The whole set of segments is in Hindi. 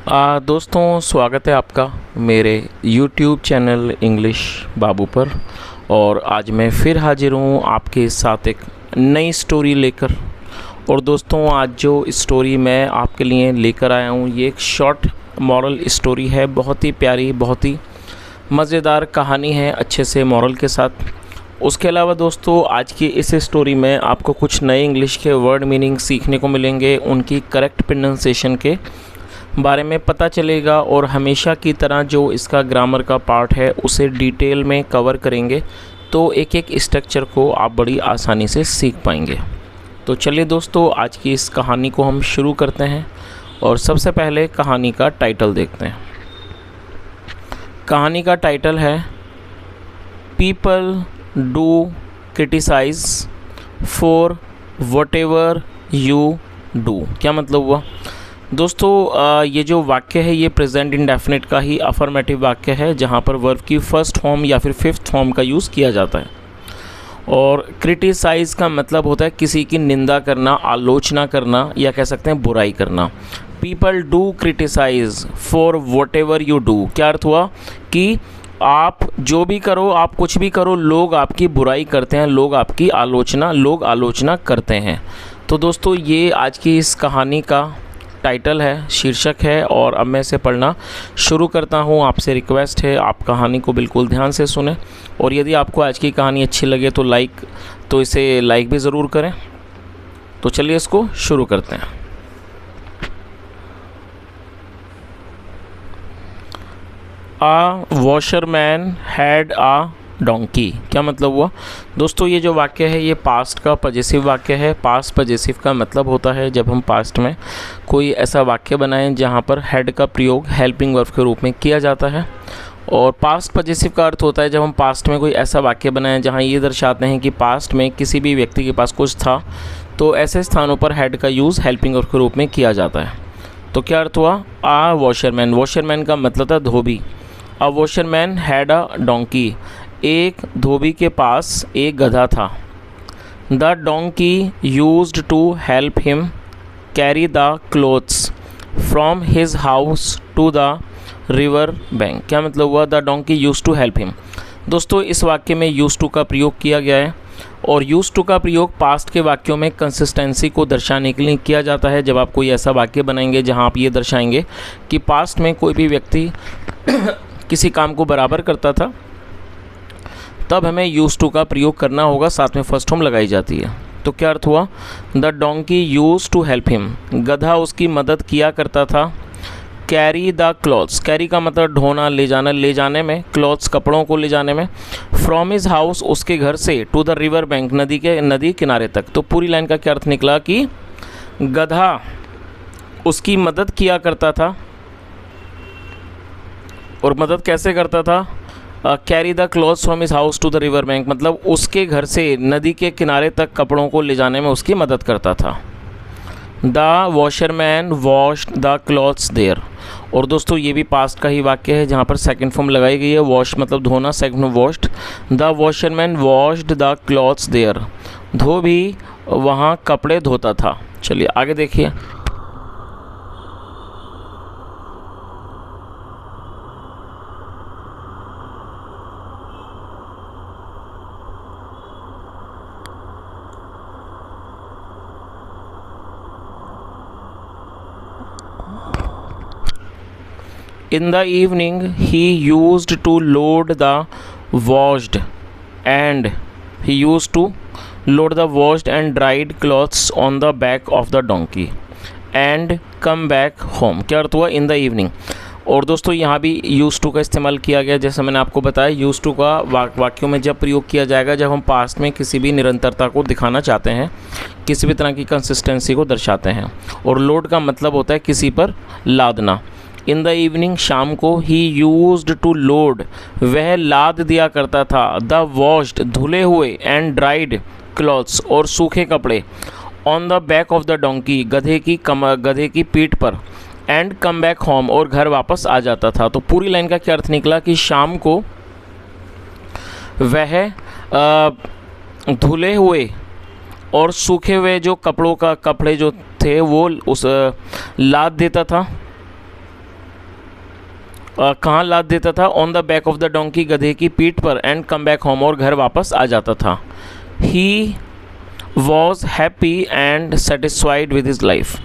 दोस्तों, स्वागत है आपका मेरे YouTube चैनल इंग्लिश बाबू पर। और आज मैं फिर हाजिर हूँ आपके साथ एक नई स्टोरी लेकर। और दोस्तों, आज जो स्टोरी मैं आपके लिए लेकर आया हूँ ये एक शॉर्ट मॉरल स्टोरी है। बहुत ही प्यारी, बहुत ही मज़ेदार कहानी है, अच्छे से मॉरल के साथ। उसके अलावा दोस्तों, आज की इस स्टोरी में आपको कुछ नए इंग्लिश के वर्ड मीनिंग सीखने को मिलेंगे, उनकी करेक्ट प्रोनाउंसिएशन के बारे में पता चलेगा। और हमेशा की तरह जो इसका ग्रामर का पार्ट है उसे डिटेल में कवर करेंगे, तो एक एक स्ट्रक्चर को आप बड़ी आसानी से सीख पाएंगे। तो चलिए दोस्तों, आज की इस कहानी को हम शुरू करते हैं। और सबसे पहले कहानी का टाइटल देखते हैं। कहानी का टाइटल है people do criticize for whatever you do. क्या मतलब हुआ दोस्तों? ये जो वाक्य है ये प्रेजेंट इंडेफिनिट का ही अफर्मेटिव वाक्य है, जहाँ पर वर्ब की फर्स्ट फॉर्म या फिर फिफ्थ फॉर्म का यूज़ किया जाता है। और क्रिटिसाइज़ का मतलब होता है किसी की निंदा करना, आलोचना करना, या कह सकते हैं बुराई करना। People do criticize for whatever you do. क्या अर्थ हुआ कि आप जो भी करो, आप कुछ भी करो, लोग आपकी बुराई करते हैं, लोग आलोचना करते हैं। तो दोस्तों, ये आज की इस कहानी का टाइटल है, शीर्षक है। और अब मैं इसे पढ़ना शुरू करता हूँ। आपसे रिक्वेस्ट है आप कहानी को बिल्कुल ध्यान से सुने। और यदि आपको आज की कहानी अच्छी लगे तो इसे लाइक भी ज़रूर करें। तो चलिए इसको शुरू करते हैं। A washerman had a donkey. क्या मतलब हुआ दोस्तों? ये जो वाक्य है ये पास्ट का पजेसिव वाक्य है। पास्ट पजेसिव का मतलब होता है जब हम पास्ट में कोई ऐसा वाक्य बनाएं जहाँ पर हैड का प्रयोग हेल्पिंग वर्ब के रूप में किया जाता है। और पास्ट पजेसिव का अर्थ होता है जब हम पास्ट में कोई ऐसा वाक्य बनाएं जहाँ ये दर्शाते हैं कि पास्ट में किसी भी व्यक्ति के पास कुछ था, तो ऐसे स्थानों पर हैड का यूज़ हेल्पिंग वर्ब के रूप में किया जाता है। तो क्या अर्थ हुआ? आ वॉशरमैन। वॉशरमैन का मतलब था धोबी। A washerman had a donkey. एक धोबी के पास एक गधा था। The donkey used to help him carry the clothes from his house to the river bank. क्या मतलब हुआ? The donkey used to help him. दोस्तों, इस वाक्य में यूज्ड टू का प्रयोग किया गया है। और यूज्ड टू का प्रयोग पास्ट के वाक्यों में कंसिस्टेंसी को दर्शाने के लिए किया जाता है। जब आप कोई ऐसा वाक्य बनाएंगे जहां आप ये दर्शाएंगे कि पास्ट में कोई भी व्यक्ति किसी काम को बराबर करता था, तब हमें यूज टू का प्रयोग करना होगा, साथ में फर्स्ट फॉर्म लगाई जाती है। तो क्या अर्थ हुआ? The donkey use to help him. गधा उसकी मदद किया करता था। Carry the clothes. कैरी का मतलब ढोना, ले जाना, ले जाने में। क्लॉथ्स कपड़ों को ले जाने में। फ्रॉम हिज हाउस उसके घर से, टू द रिवर बैंक नदी किनारे तक। तो पूरी लाइन का क्या अर्थ निकला कि गधा उसकी मदद किया करता था। और मदद कैसे करता था? Carry the clothes from his house to the river bank, मतलब उसके घर से नदी के किनारे तक कपड़ों को ले जाने में उसकी मदद करता था। The washerman washed the clothes there. और दोस्तों, ये भी पास्ट का ही वाक्य है जहाँ पर सेकंड फॉर्म लगाई गई है। वॉश मतलब धोना, second form washed. The washerman washed the clothes there. धोबी वहाँ कपड़े धोता था। चलिए आगे देखिए। In the evening, he used to load the washed and dried clothes on the back of the donkey and come back home. क्या अर्थ हुआ? in the evening। और दोस्तों, यहाँ भी यूज टू का इस्तेमाल किया गया। जैसे मैंने आपको बताया, यूज टू का वाक्यों में जब प्रयोग किया जाएगा जब हम पास्ट में किसी भी निरंतरता को दिखाना चाहते हैं, किसी भी तरह की कंसिस्टेंसी को दर्शाते हैं। और लोड का मतलब होता है किसी पर लादना। इन द इवनिंग, शाम को। ही यूज्ड टू लोड, वह लाद दिया करता था। द वॉश्ड, धुले हुए। एंड ड्राइड क्लॉथ्स, और सूखे कपड़े। On the back of the donkey, गधे की पीठ पर। एंड कम बैक होम, और घर वापस आ जाता था। तो पूरी लाइन का क्या अर्थ निकला कि शाम को वह धुले हुए और सूखे हुए जो कपड़े जो थे वो उस लाद देता था। कहाँ लाद देता था? On the back of the donkey, गधे की पीठ पर, एंड कम बैक होम, और घर वापस आ जाता था। He was happy and satisfied with his life.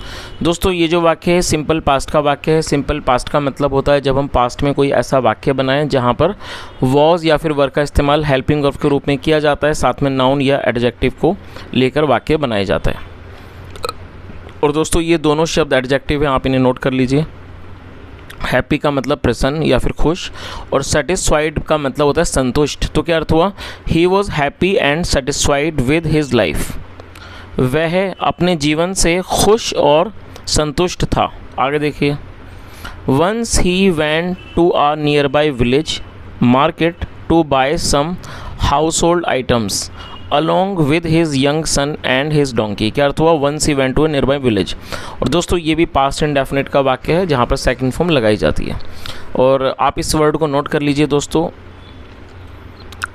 दोस्तों ये जो वाक्य है सिंपल पास्ट का वाक्य है। सिंपल पास्ट का मतलब होता है जब हम पास्ट में कोई ऐसा वाक्य बनाएं जहां पर वॉज या फिर वर का इस्तेमाल हेल्पिंग वर्ब के रूप में किया जाता है, साथ में नाउन या एडजेक्टिव को लेकर वाक्य बनाया जाता है। और दोस्तों ये दोनों शब्द एडजेक्टिव हैं, आप इन्हें नोट कर लीजिए। हैप्पी का मतलब प्रसन्न या फिर खुश, और सेटिस्फाइड का मतलब होता है संतुष्ट। तो क्या अर्थ हुआ? He was happy and satisfied with his life. वह अपने जीवन से खुश और संतुष्ट था। आगे देखिए। Once he went to a nearby village market to buy some household items along with his young son and his donkey. क्या अर्थ हुआ? Once he went to nearby village. और दोस्तों ये भी पास्ट इंडेफिनिट का वाक्य है जहाँ पर सेकंड फॉर्म लगाई जाती है। और आप इस वर्ड को नोट कर लीजिए दोस्तों,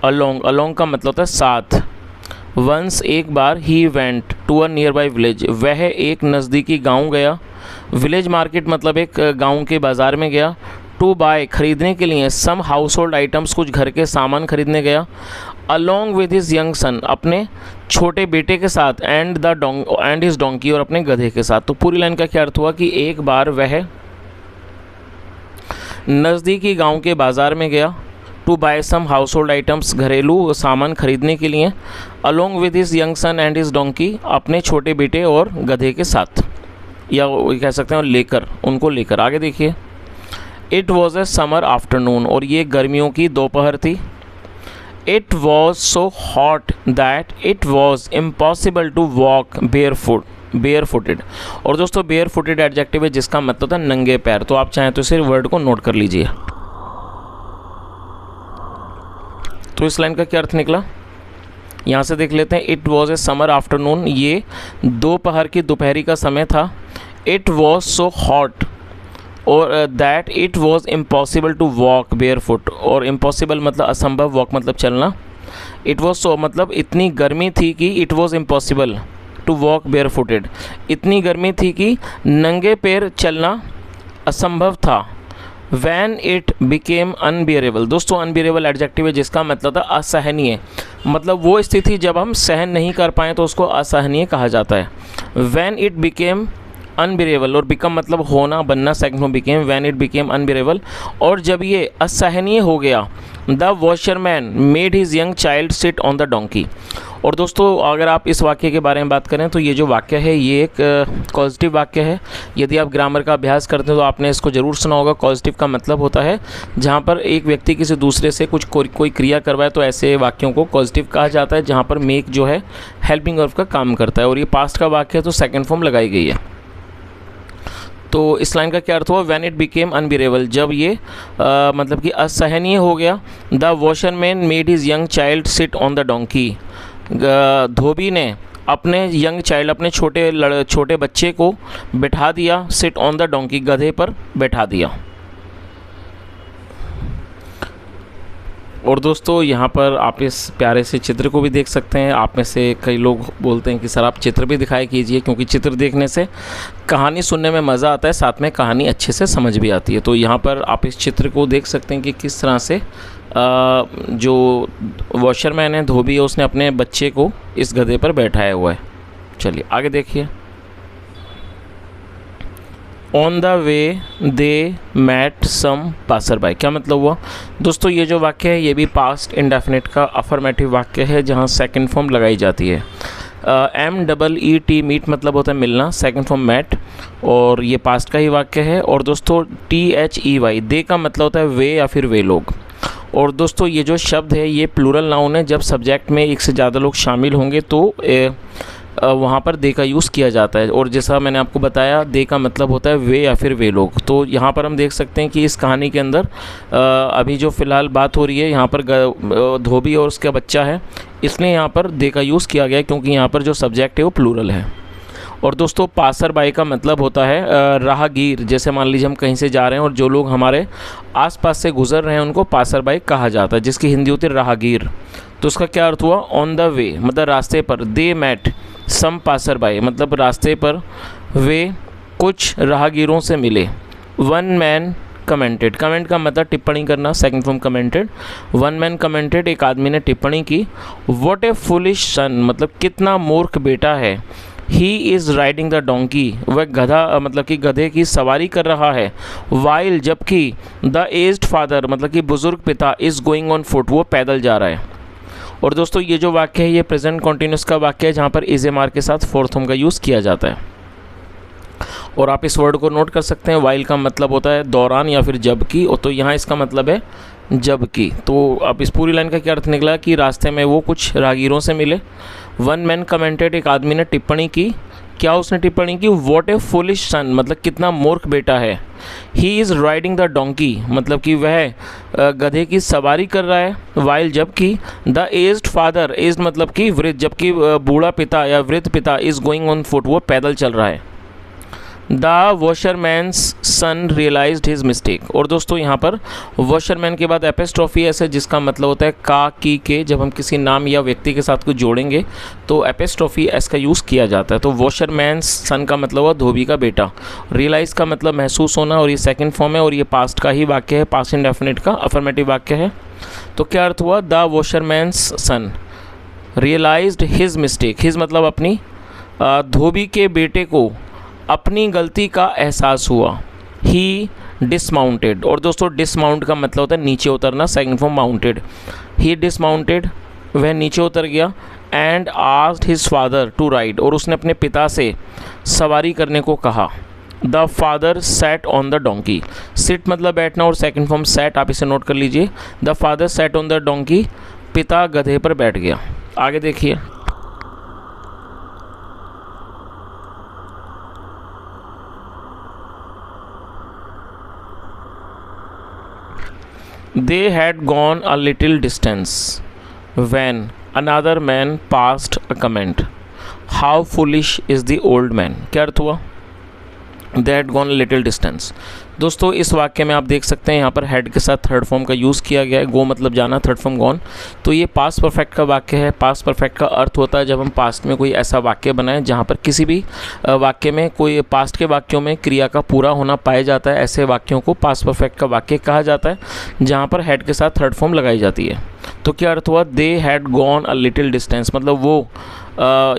अलॉन्ग। अलॉन्ग का मतलब होता है साथ। वंस एक बार, he went to a nearby village, वह एक नज़दीकी गाँव गया। विलेज मार्केट मतलब एक गाँव के बाज़ार में गया। टू बाय खरीदने के लिए, सम हाउस होल्ड आइटम्स कुछ घर के सामान खरीदने गया। अलॉन्ग विद हिज यंग सन अपने छोटे बेटे के साथ, एंड हिज डोंकी और अपने गधे के साथ। तो पूरी लाइन का क्या अर्थ हुआ कि एक बार वह नज़दीकी गांव के बाज़ार में गया। To buy some household items घरेलू सामान खरीदने के लिए। Along with his young son and his donkey अपने छोटे बेटे और गधे के साथ, या कह सकते हैं लेकर, उनको लेकर। आगे देखिए। It was a summer afternoon, और ये गर्मियों की दोपहर थी। It was so hot that it was impossible to walk barefooted. और दोस्तों बेयर फुटेड एडजेक्टिव है जिसका मतलब होता है नंगे पैर। तो आप चाहें तो इस वर्ड को नोट कर लीजिए। तो इस लाइन का क्या अर्थ निकला, यहाँ से देख लेते हैं। It was a summer afternoon, ये दोपहर की दोपहरी का समय था। इट वॉज सो हॉट, और that it was impossible to walk barefoot, और इम्पॉसिबल मतलब असंभव, वॉक मतलब चलना। इट वॉज सो मतलब इतनी गर्मी थी कि it was impossible to walk barefooted, इतनी गर्मी थी कि नंगे पैर चलना असंभव था। वैन इट बिकेम अनबियरेबल, दोस्तों अनबियरेबल एडजेक्टिव है जिसका मतलब था असहनीय, मतलब वो स्थिति जब हम सहन नहीं कर पाएँ तो उसको असहनीय कहा जाता है। वैन इट बिकेम अनबियरेबल, और बिकम मतलब होना, बनना, second form became. Van it became unbearable, और जब ये असहनीय हो गया। The washerman made his young child sit on the donkey. और दोस्तों अगर आप इस वाक्य के बारे में बात करें तो ये जो वाक्य है ये एक कॉजिटिव वाक्य है। यदि आप ग्रामर का अभ्यास करते हैं तो आपने इसको ज़रूर सुना होगा। कॉजिटिव का मतलब होता है जहाँ पर एक व्यक्ति किसी दूसरे से कोई क्रिया करवाए, तो ऐसे वाक्यों को कॉजिटिव कहा जाता है, जहाँ पर मेक जो है हेल्पिंग वर्ब का काम करता है। और ये पास्ट का वाक्य है तो सेकेंड फॉर्म लगाई गई है। तो इस लाइन का क्या अर्थ हुआ? वैन इट बिकेम अनबियरेबल, जब ये मतलब कि असहनीय हो गया। The washerman made his young child sit on the donkey, धोबी ने अपने यंग चाइल्ड, अपने छोटे बच्चे को बैठा दिया। सिट ऑन द डोंकी, गधे पर बैठा दिया। और दोस्तों यहाँ पर आप इस प्यारे से चित्र को भी देख सकते हैं। आप में से कई लोग बोलते हैं कि सर आप चित्र भी दिखाई कीजिए, क्योंकि चित्र देखने से कहानी सुनने में मज़ा आता है, साथ में कहानी अच्छे से समझ भी आती है। तो यहाँ पर आप इस चित्र को देख सकते हैं कि किस तरह से जो वॉशरमैन है, धोबी है, उसने अपने बच्चे को इस गधे पर बैठाया हुआ है। चलिए आगे देखिए। On the way they met some passerby, क्या मतलब हुआ? दोस्तों ये जो वाक्य है ये भी पास्ट इंडेफिनिट का अफर्मेटिव वाक्य है जहाँ सेकंड फॉर्म लगाई जाती है। MEET मीट मतलब होता है मिलना, सेकंड फॉर्म मैट, और ये पास्ट का ही वाक्य है। और दोस्तों THEY दे का मतलब होता है वे या फिर वे लोग। और दोस्तों ये जो शब्द है ये प्लूरल नाउन है। जब सब्जेक्ट में एक से ज़्यादा लोग शामिल होंगे तो वहाँ पर दे का यूज़ किया जाता है। और जैसा मैंने आपको बताया दे का मतलब होता है वे या फिर वे लोग। तो यहाँ पर हम देख सकते हैं कि इस कहानी के अंदर अभी जो फ़िलहाल बात हो रही है, यहाँ पर धोबी और उसका बच्चा है, इसलिए यहाँ पर दे का यूज़ किया गया है क्योंकि यहाँ पर जो सब्जेक्ट है वो प्लूरल है। और दोस्तों पासर बाई का मतलब होता है राहगीर। जैसे मान लीजिए हम कहीं से जा रहे हैं और जो लोग हमारे आसपास से गुजर रहे हैं उनको पासर बाई कहा जाता है, जिसकी हिंदी होती है राहगीर। तो उसका क्या अर्थ हुआ? ऑन द वे मतलब रास्ते पर, दे मैट सम पासर बाई मतलब रास्ते पर वे कुछ राहगीरों से मिले। वन मैन कमेंटेड, कमेंट का मतलब टिप्पणी करना, second form commented. One man commented, एक आदमी ने टिप्पणी की। व्हाट ए फुलिश सन, मतलब कितना मूर्ख बेटा है। He is riding the donkey, वह गधा मतलब कि गधे की सवारी कर रहा है। वाइल, जबकि द एज्ड फादर मतलब कि बुज़ुर्ग पिता, इज़ गोइंग ऑन फुट, वो पैदल जा रहा है। और दोस्तों ये जो वाक्य है ये प्रेजेंट कॉन्टिन्यूस का वाक्य है जहाँ पर इज एम आर के साथ फोर्थ फॉर्म का यूज़ किया जाता है। और आप इस वर्ड को नोट कर सकते हैं, वाइल का मतलब होता है दौरान या फिर जबकि, और तो यहाँ इसका मतलब है जबकि। तो अब इस पूरी लाइन का क्या अर्थ निकला कि रास्ते में वो कुछ राहगीरों से मिले। वन मैन कमेंटेड, एक आदमी ने टिप्पणी की। क्या उसने टिप्पणी की? व्हाट ए फुलिश सन, मतलब कितना मूर्ख बेटा है। He is riding the donkey, मतलब कि वह गधे की सवारी कर रहा है। वाइल, जबकि द एज्ड फादर, एज्ड मतलब कि वृद्ध, जबकि बूढ़ा पिता या वृद्ध पिता, इज़ गोइंग ऑन फुट, वो पैदल चल रहा है। The washerman's son realised his mistake. और दोस्तों यहाँ पर वॉशरमैन के बाद एपिस्ट्रॉफी एस है जिसका मतलब होता है का, की, के। जब हम किसी नाम या व्यक्ति के साथ कुछ जोड़ेंगे तो एपिस्ट्रॉफी एस का यूज़ किया जाता है। तो वॉशरमैन्स सन का मतलब हुआ धोबी का बेटा। रियलाइज का मतलब महसूस होना, और ये सेकंड फॉर्म है और ये पास्ट का ही वाक्य है, पास्ट इंडेफिनिट का अफर्मेटिव वाक्य है। तो क्या अर्थ हुआ? The washerman's son realised his mistake. His मतलब अपनी, धोबी के बेटे को अपनी गलती का एहसास हुआ। ही डिसमाउंटेड, और दोस्तों डिसमाउंट का मतलब होता है नीचे उतरना, second form mounted. He dismounted, वह नीचे उतर गया। And asked his father to ride, और उसने अपने पिता से सवारी करने को कहा। The father sat on the donkey. Sit मतलब बैठना और सेकंड फॉर्म सैट, आप इसे नोट कर लीजिए। The father sat on the donkey, पिता गधे पर बैठ गया। आगे देखिए, They had gone a little distance when another man passed a comment. How foolish is the old man. क्या अर्थ हुआ? They had gone a little distance. दोस्तों इस वाक्य में आप देख सकते हैं यहाँ पर हेड के साथ थर्ड फॉर्म का यूज़ किया गया है। गो मतलब जाना, थर्ड फॉर्म गॉन। तो ये पास्ट परफेक्ट का वाक्य है। पास्ट परफेक्ट का अर्थ होता है जब हम पास्ट में कोई ऐसा वाक्य बनाएं जहाँ पर किसी भी वाक्य में, कोई पास्ट के वाक्यों में क्रिया का पूरा होना पाया जाता है, ऐसे वाक्यों को पास्ट परफेक्ट का वाक्य कहा जाता है जहाँ पर हेड के साथ थर्ड फॉर्म लगाई जाती है। तो क्या अर्थ हुआ? They had gone a little distance, मतलब वो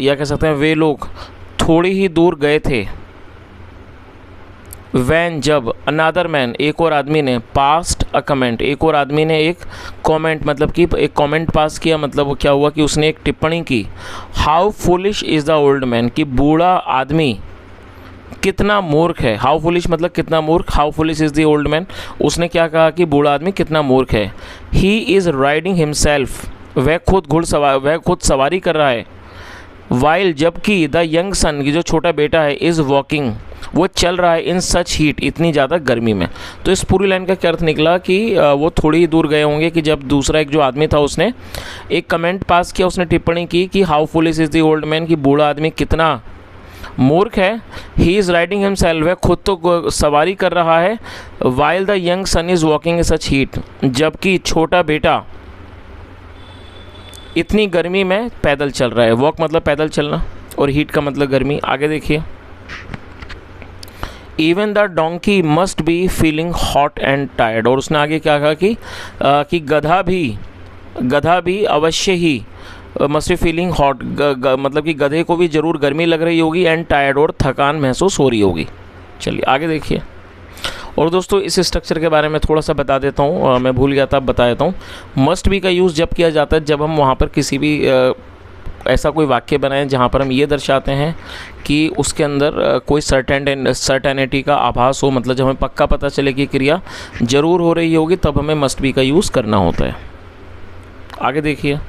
या कह सकते हैं वे लोग थोड़ी ही दूर गए थे। वैन जब, अनादर मैन एक और आदमी ने, पास्ट अ कमेंट एक और आदमी ने एक कमेंट मतलब कि एक कमेंट पास किया, मतलब वो क्या हुआ कि उसने एक टिप्पणी की। How foolish is the old man, कि बूढ़ा आदमी कितना मूर्ख है। हाउ फुलिश मतलब कितना मूर्ख, how foolish is the old man. उसने क्या कहा कि बूढ़ा आदमी कितना मूर्ख है। ही इज़ राइडिंग हिमसेल्फ, वह खुद सवारी कर रहा है। वाइल जबकि द यंग सन, की जो छोटा बेटा है, इज़ वॉकिंग, वो चल रहा है। इन सच हीट, इतनी ज़्यादा गर्मी में। तो इस पूरी लाइन का क्या अर्थ निकला कि वो थोड़ी ही दूर गए होंगे कि जब दूसरा एक जो आदमी था उसने एक कमेंट पास किया, उसने टिप्पणी की कि how foolish is the old man, कि बूढ़ा आदमी कितना मूर्ख है। ही इज़ राइडिंग हिमसेल्फ, वह खुद तो सवारी कर रहा है। While the young son is walking in such heat, जबकि छोटा बेटा इतनी गर्मी में पैदल चल रहा है। वॉक मतलब पैदल चलना और हीट का मतलब गर्मी। आगे देखिए, even the donkey must be feeling hot and tired. और उसने आगे क्या कहा कि गधा भी अवश्य he must be feeling hot, मतलब कि गधे को भी ज़रूर गर्मी लग रही होगी, एंड टायर्ड और थकान महसूस हो रही होगी। चलिए आगे देखिए। और दोस्तों इस स्ट्रक्चर के बारे में थोड़ा सा बता देता हूँ, मैं भूल गया था, बता देता हूँ। मस्ट बी का यूज़ जब किया जाता है जब हम वहाँ पर किसी भी ऐसा कोई वाक्य बनाएं जहाँ पर हम ये दर्शाते हैं कि उसके अंदर कोई सर्टेनिटी का आभास हो, मतलब जब हमें पक्का पता चले कि क्रिया ज़रूर हो रही होगी, तब हमें मस्ट बी का यूज़ करना होता है। आगे देखिए,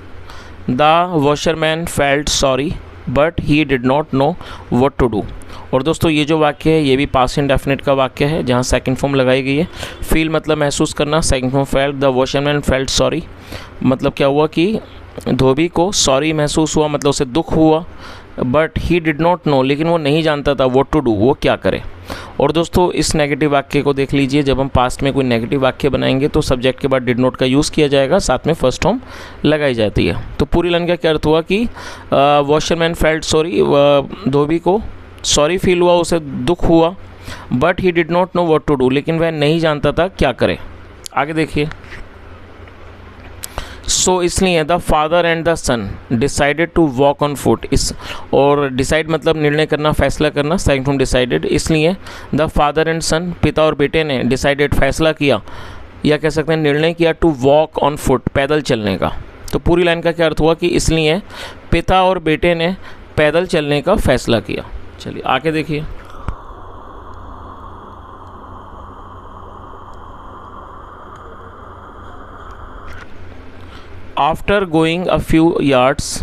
the washerman felt sorry but he did not know what to do. और दोस्तों ये जो वाक्य है ये भी पास्ट इंडेफिनिट का वाक्य है जहाँ सेकंड फॉर्म लगाई गई है। फील मतलब महसूस करना, second form felt. The washerman felt sorry, मतलब क्या हुआ कि धोबी को सॉरी महसूस हुआ, मतलब उसे दुख हुआ। But he did not no, लेकिन वो नहीं जानता था व्हाट टू डू, वो क्या करे। और दोस्तों इस नेगेटिव वाक्य को देख लीजिए, जब हम पास्ट में कोई नेगेटिव वाक्य बनाएंगे तो सब्जेक्ट के बाद डिड नॉट का यूज़ किया जाएगा, साथ में फर्स्ट फॉर्म लगाई जाती है। तो पूरी लाइन का क्या अर्थ हुआ कि वॉशरमैन फेल्ट सॉरी, धोबी को सॉरी फील हुआ, उसे दुख हुआ। But he did not know what to do, लेकिन वह नहीं जानता था क्या करे। आगे देखिए, सो इसलिए the father and the son decided to walk on foot. इस और डिसाइड मतलब निर्णय करना, फैसला करना, सेकंड फ्रॉम डिसाइडेड। इसलिए द फादर एंड सन, पिता और बेटे ने, डिसाइडेड फैसला किया, या कह सकते हैं निर्णय किया, टू वॉक ऑन फुट, पैदल चलने का। तो पूरी लाइन का क्या अर्थ हुआ कि इसलिए पिता और बेटे ने पैदल चलने का फैसला किया। चलिए आगे देखिए, after going a few yards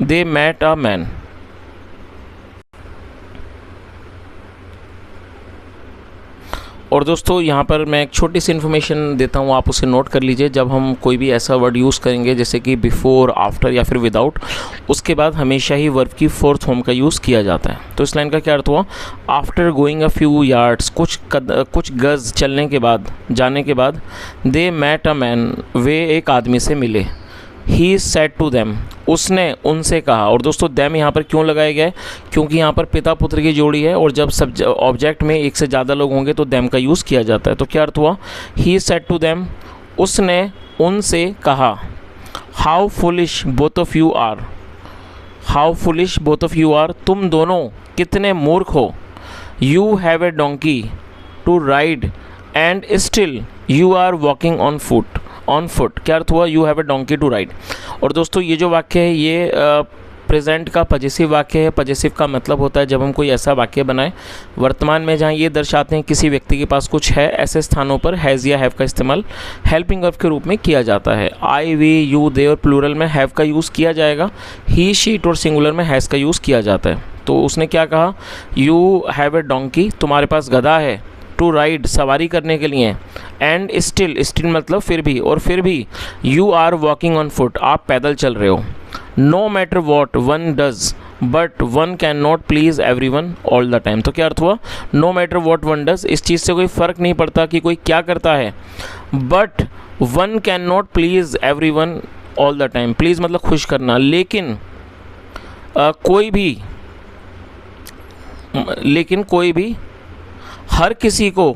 they met a man. और दोस्तों यहाँ पर मैं एक छोटी सी इन्फॉर्मेशन देता हूँ, आप उसे नोट कर लीजिए। जब हम कोई भी ऐसा वर्ड यूज़ करेंगे जैसे कि बिफोर, आफ्टर या फिर विदाउट, उसके बाद हमेशा ही वर्ब की फोर्थ फॉर्म का यूज़ किया जाता है। तो इस लाइन का क्या अर्थ हुआ, after going a few yards, कुछ गज़ चलने के बाद, जाने के बाद, दे मैट अ मैन, वे एक आदमी से मिले। ही सेड टू देम, उसने उनसे कहा। और दोस्तों देम यहाँ पर क्यों लगाया गया है, क्योंकि यहाँ पर पिता पुत्र की जोड़ी है, और जब सब ऑब्जेक्ट में एक से ज़्यादा लोग होंगे तो देम का यूज़ किया जाता है। तो क्या अर्थ हुआ, ही सेड टू देम, उसने उनसे कहा, how foolish both of you are, how foolish both of you are, तुम दोनों कितने मूर्ख हो। You have a donkey to ride and still you are walking on foot, on foot. क्या अर्थ हुआ, you have a donkey to ride. और दोस्तों ये जो वाक्य है ये प्रेजेंट का पजेसिव वाक्य है। पजेसिव का मतलब होता है जब हम कोई ऐसा वाक्य बनाएं वर्तमान में जहां ये दर्शाते हैं किसी व्यक्ति के पास कुछ है, ऐसे स्थानों पर हैज़ या हैव का इस्तेमाल हेल्पिंग वर्ब के रूप में किया जाता है। आई, वी, यू, दे और प्लूरल में हैव का यूज़ किया जाएगा। ही, शी, इट और सिंगुलर में हैज़ का यूज़ किया जाता है। तो उसने क्या कहा, यू हैव ए डोंकी, तुम्हारे पास गधा है, टू राइड, सवारी करने के लिए, एंड स्टिल, स्टिल मतलब फिर भी, और फिर भी, you are walking on foot, आप पैदल चल रहे हो। No matter what one does but one can not please everyone all the time. तो क्या अर्थ हुआ, no matter what one does, इस चीज़ से कोई फ़र्क नहीं पड़ता कि कोई क्या करता है, but one can not please everyone all the time. Please मतलब खुश करना, लेकिन कोई भी हर किसी को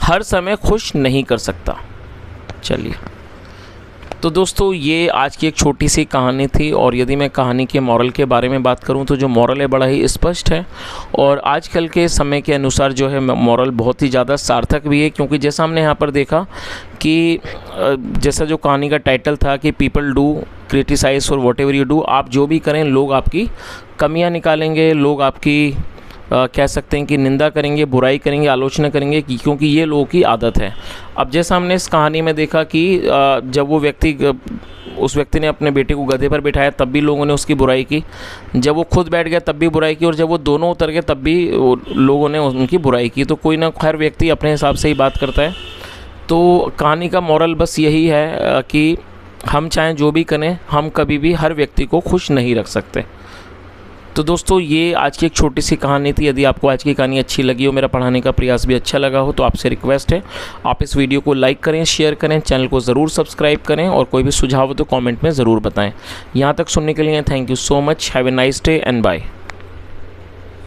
हर समय खुश नहीं कर सकता। चलिए, तो दोस्तों ये आज की एक छोटी सी कहानी थी, और यदि मैं कहानी के मॉरल के बारे में बात करूं तो जो मॉरल है बड़ा ही स्पष्ट है, और आजकल के समय के अनुसार जो है मॉरल बहुत ही ज़्यादा सार्थक भी है। क्योंकि जैसा हमने यहाँ पर देखा कि जैसा जो कहानी का टाइटल था कि people do criticize for whatever you do, आप जो भी करें लोग आपकी कमियाँ निकालेंगे, लोग आपकी कह सकते हैं कि निंदा करेंगे, बुराई करेंगे, आलोचना करेंगे, क्योंकि ये लोगों की आदत है। अब जैसा हमने इस कहानी में देखा कि जब वो उस व्यक्ति ने अपने बेटे को गधे पर बिठाया तब भी लोगों ने उसकी बुराई की, जब वो खुद बैठ गया तब भी बुराई की, और जब वो दोनों उतर गए तब भी लोगों ने उनकी बुराई की। तो कोई ना हर व्यक्ति अपने हिसाब से ही बात करता है। तो कहानी का मॉरल बस यही है कि हम चाहें जो भी करें, हम कभी भी हर व्यक्ति को खुश नहीं रख सकते। तो दोस्तों ये आज की एक छोटी सी कहानी थी। यदि आपको आज की कहानी अच्छी लगी हो, मेरा पढ़ाने का प्रयास भी अच्छा लगा हो, तो आपसे रिक्वेस्ट है आप इस वीडियो को लाइक करें, शेयर करें, चैनल को ज़रूर सब्सक्राइब करें, और कोई भी सुझाव हो तो कमेंट में ज़रूर बताएं। यहाँ तक सुनने के लिए thank you so much. Have a nice day and bye.